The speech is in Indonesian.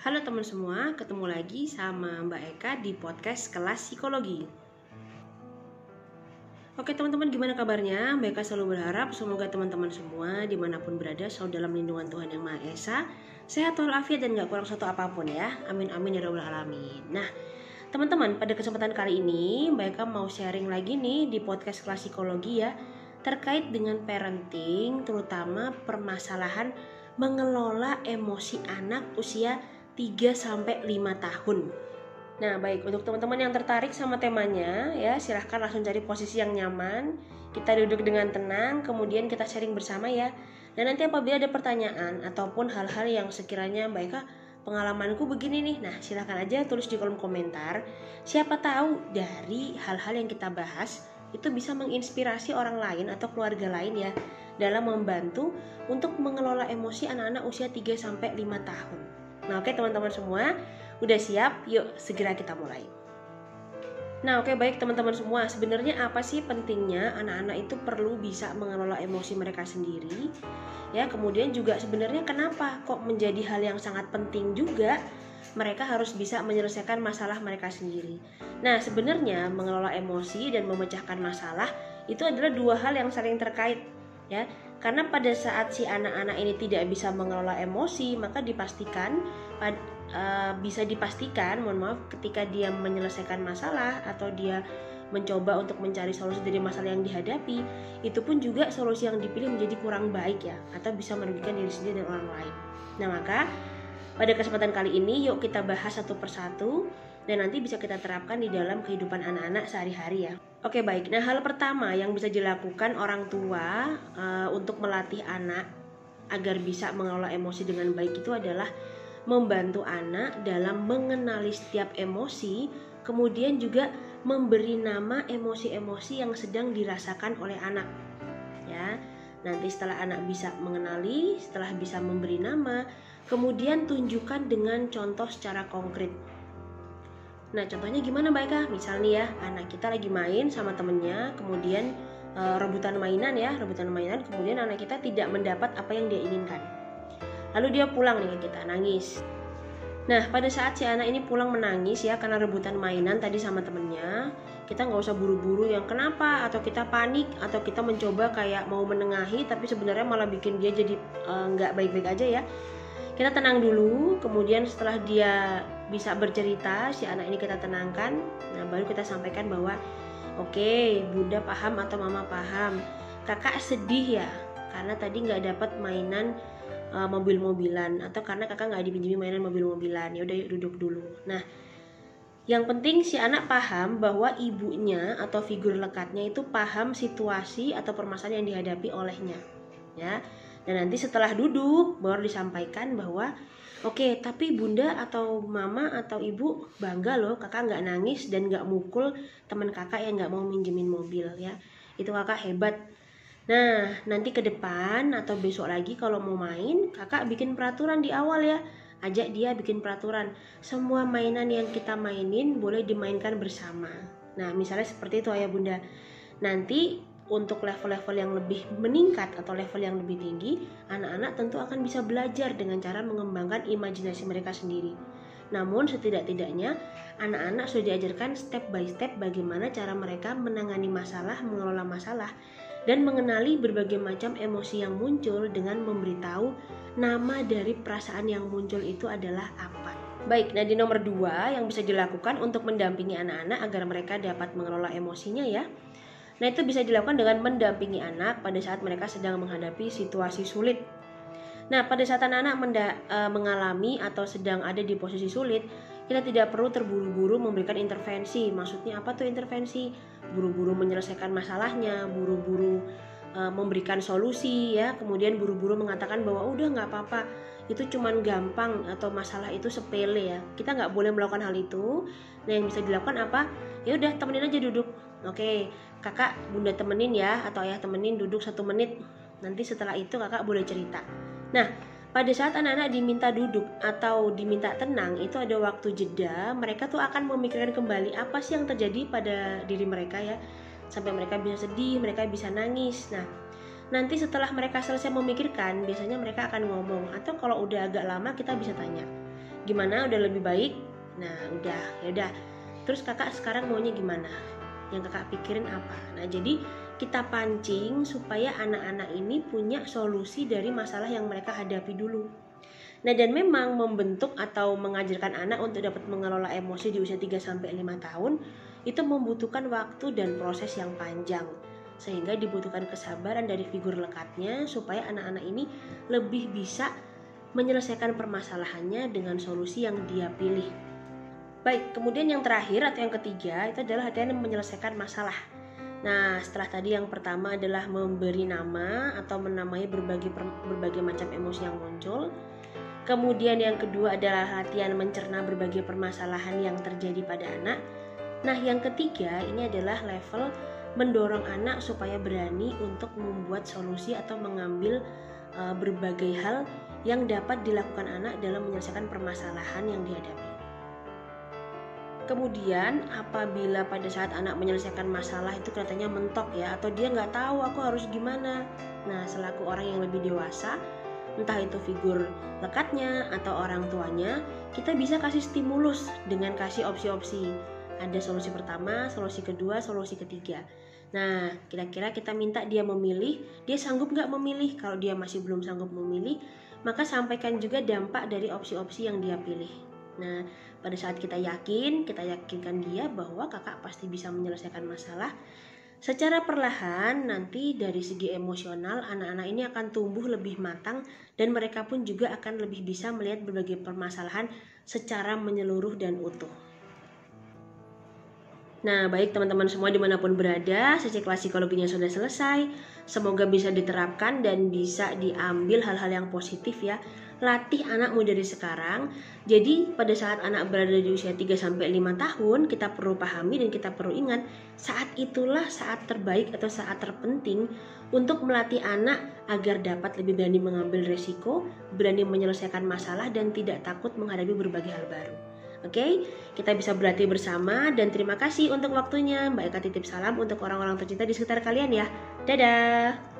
Halo teman semua, ketemu lagi sama Mbak Eka di podcast Kelas Psikologi. Oke teman-teman, gimana kabarnya? Mbak Eka selalu berharap semoga teman-teman semua dimanapun berada selalu dalam lindungan Tuhan Yang Maha Esa, sehat walafiat dan gak kurang suatu apapun ya. Amin amin ya rabbal alamin. Nah teman-teman, pada kesempatan kali ini Mbak Eka mau sharing lagi nih di podcast Kelas Psikologi ya, terkait dengan parenting, terutama permasalahan mengelola emosi anak usia 3-5 tahun. Nah baik, untuk teman-teman yang tertarik sama temanya ya, silahkan langsung cari posisi yang nyaman. Kita duduk dengan tenang, kemudian kita sharing bersama ya. Dan nanti apabila ada pertanyaan ataupun hal-hal yang sekiranya Mbak Eka, pengalamanku begini nih, nah silahkan aja tulis di kolom komentar. Siapa tahu dari hal-hal yang kita bahas itu bisa menginspirasi orang lain atau keluarga lain ya, dalam membantu untuk mengelola emosi anak-anak usia 3-5 tahun. Nah oke teman-teman semua, udah siap? Yuk segera kita mulai. Nah oke baik teman-teman semua, sebenarnya apa sih pentingnya anak-anak itu perlu bisa mengelola emosi mereka sendiri? Ya kemudian juga sebenarnya kenapa kok menjadi hal yang sangat penting juga mereka harus bisa menyelesaikan masalah mereka sendiri. Nah sebenarnya mengelola emosi dan memecahkan masalah itu adalah dua hal yang saling terkait ya. Karena pada saat si anak-anak ini tidak bisa mengelola emosi, maka bisa dipastikan, ketika dia menyelesaikan masalah atau dia mencoba untuk mencari solusi dari masalah yang dihadapi, itu pun juga solusi yang dipilih menjadi kurang baik ya, atau bisa merugikan diri sendiri dan orang lain. Nah maka pada kesempatan kali ini yuk kita bahas satu persatu dan nanti bisa kita terapkan di dalam kehidupan anak-anak sehari-hari ya. Oke baik, nah hal pertama yang bisa dilakukan orang tua untuk melatih anak agar bisa mengelola emosi dengan baik itu adalah membantu anak dalam mengenali setiap emosi, kemudian juga memberi nama emosi-emosi yang sedang dirasakan oleh anak ya. Nanti setelah anak bisa mengenali, setelah bisa memberi nama, kemudian tunjukkan dengan contoh secara konkret. Nah contohnya gimana Mbak Eka? Misal nih ya, anak kita lagi main sama temennya, kemudian rebutan mainan, kemudian anak kita tidak mendapat apa yang dia inginkan. Lalu dia pulang nih ke kita, nangis. Nah pada saat si anak ini pulang menangis ya karena rebutan mainan tadi sama temennya, kita nggak usah buru-buru yang kenapa, atau kita panik, atau kita mencoba kayak mau menengahi tapi sebenarnya malah bikin dia jadi nggak baik-baik aja ya. Kita tenang dulu, kemudian setelah dia bisa bercerita, si anak ini kita tenangkan. Nah baru kita sampaikan bahwa oke, bunda paham atau mama paham, kakak sedih ya karena tadi nggak dapat mainan mobil-mobilan, atau karena kakak nggak dipinjami mainan mobil-mobilan. Ya udah yuk duduk dulu. Nah yang penting si anak paham bahwa ibunya atau figur lekatnya itu paham situasi atau permasalahan yang dihadapi olehnya ya. Dan nanti setelah duduk baru disampaikan bahwa oke, tapi bunda atau mama atau ibu bangga loh kakak nggak nangis dan nggak mukul teman kakak yang nggak mau minjemin mobil ya. Itu kakak hebat. Nah nanti ke depan atau besok lagi kalau mau main, kakak bikin peraturan di awal ya. Ajak dia bikin peraturan, semua mainan yang kita mainin boleh dimainkan bersama. Nah misalnya seperti itu ayah bunda. Nanti untuk level-level yang lebih meningkat atau level yang lebih tinggi, anak-anak tentu akan bisa belajar dengan cara mengembangkan imajinasi mereka sendiri. Namun setidak-tidaknya anak-anak sudah diajarkan step by step bagaimana cara mereka menangani masalah, mengelola masalah, dan mengenali berbagai macam emosi yang muncul dengan memberitahu nama dari perasaan yang muncul itu adalah apa. Baik, nah di nomor 2 yang bisa dilakukan untuk mendampingi anak-anak agar mereka dapat mengelola emosinya ya. Nah itu bisa dilakukan dengan mendampingi anak pada saat mereka sedang menghadapi situasi sulit. Nah pada saat anak-anak mengalami atau sedang ada di posisi sulit, kita tidak perlu terburu-buru memberikan intervensi. Maksudnya apa tuh intervensi? Buru-buru menyelesaikan masalahnya, buru-buru memberikan solusi ya, kemudian buru-buru mengatakan bahwa udah nggak apa-apa, itu cuman gampang atau masalah itu sepele ya. Kita nggak boleh melakukan hal itu. Nah yang bisa dilakukan apa? Ya udah temenin aja duduk. Oke, kakak bunda temenin ya, atau ayah temenin duduk 1 menit. Nanti setelah itu kakak boleh cerita. Nah pada saat anak-anak diminta duduk atau diminta tenang, itu ada waktu jeda. Mereka tuh akan memikirkan kembali apa sih yang terjadi pada diri mereka ya, sampai mereka bisa sedih, mereka bisa nangis. Nah nanti setelah mereka selesai memikirkan, biasanya mereka akan ngomong, atau kalau udah agak lama kita bisa tanya, Gimana, udah lebih baik? Nah udah, ya udah. Terus kakak sekarang maunya gimana? Yang kakak pikirin apa? Nah jadi kita pancing supaya anak-anak ini punya solusi dari masalah yang mereka hadapi dulu. Nah dan memang membentuk atau mengajarkan anak untuk dapat mengelola emosi di usia 3-5 tahun itu membutuhkan waktu dan proses yang panjang, sehingga dibutuhkan kesabaran dari figur lekatnya supaya anak-anak ini lebih bisa menyelesaikan permasalahannya dengan solusi yang dia pilih. Baik, kemudian yang terakhir atau yang ketiga itu adalah latihan menyelesaikan masalah. Nah, setelah tadi yang pertama adalah memberi nama atau menamai berbagai macam emosi yang muncul. Kemudian yang kedua adalah latihan mencerna berbagai permasalahan yang terjadi pada anak. Nah, yang ketiga ini adalah level mendorong anak supaya berani untuk membuat solusi atau mengambil berbagai hal yang dapat dilakukan anak dalam menyelesaikan permasalahan yang dihadapi. Kemudian apabila pada saat anak menyelesaikan masalah itu kelihatannya mentok ya, atau dia nggak tahu aku harus gimana. Nah, selaku orang yang lebih dewasa, entah itu figur lekatnya atau orang tuanya, kita bisa kasih stimulus dengan kasih opsi-opsi. Ada solusi pertama, solusi kedua, solusi ketiga. Nah, kira-kira kita minta dia memilih, dia sanggup nggak memilih? Kalau dia masih belum sanggup memilih, maka sampaikan juga dampak dari opsi-opsi yang dia pilih. Nah, pada saat kita yakinkan dia bahwa kakak pasti bisa menyelesaikan masalah, secara perlahan nanti dari segi emosional anak-anak ini akan tumbuh lebih matang dan mereka pun juga akan lebih bisa melihat berbagai permasalahan secara menyeluruh dan utuh. Nah, baik teman-teman semua dimanapun berada, sesi kelas psikologinya sudah selesai. Semoga bisa diterapkan dan bisa diambil hal-hal yang positif ya. Latih anakmu dari sekarang. Jadi pada saat anak berada di usia 3-5 tahun, kita perlu pahami dan kita perlu ingat, saat itulah saat terbaik atau saat terpenting untuk melatih anak agar dapat lebih berani mengambil resiko, berani menyelesaikan masalah dan tidak takut menghadapi berbagai hal baru. Oke, kita bisa berlatih bersama dan terima kasih untuk waktunya. Mbak Eka titip salam untuk orang-orang tercinta di sekitar kalian ya. Dadah!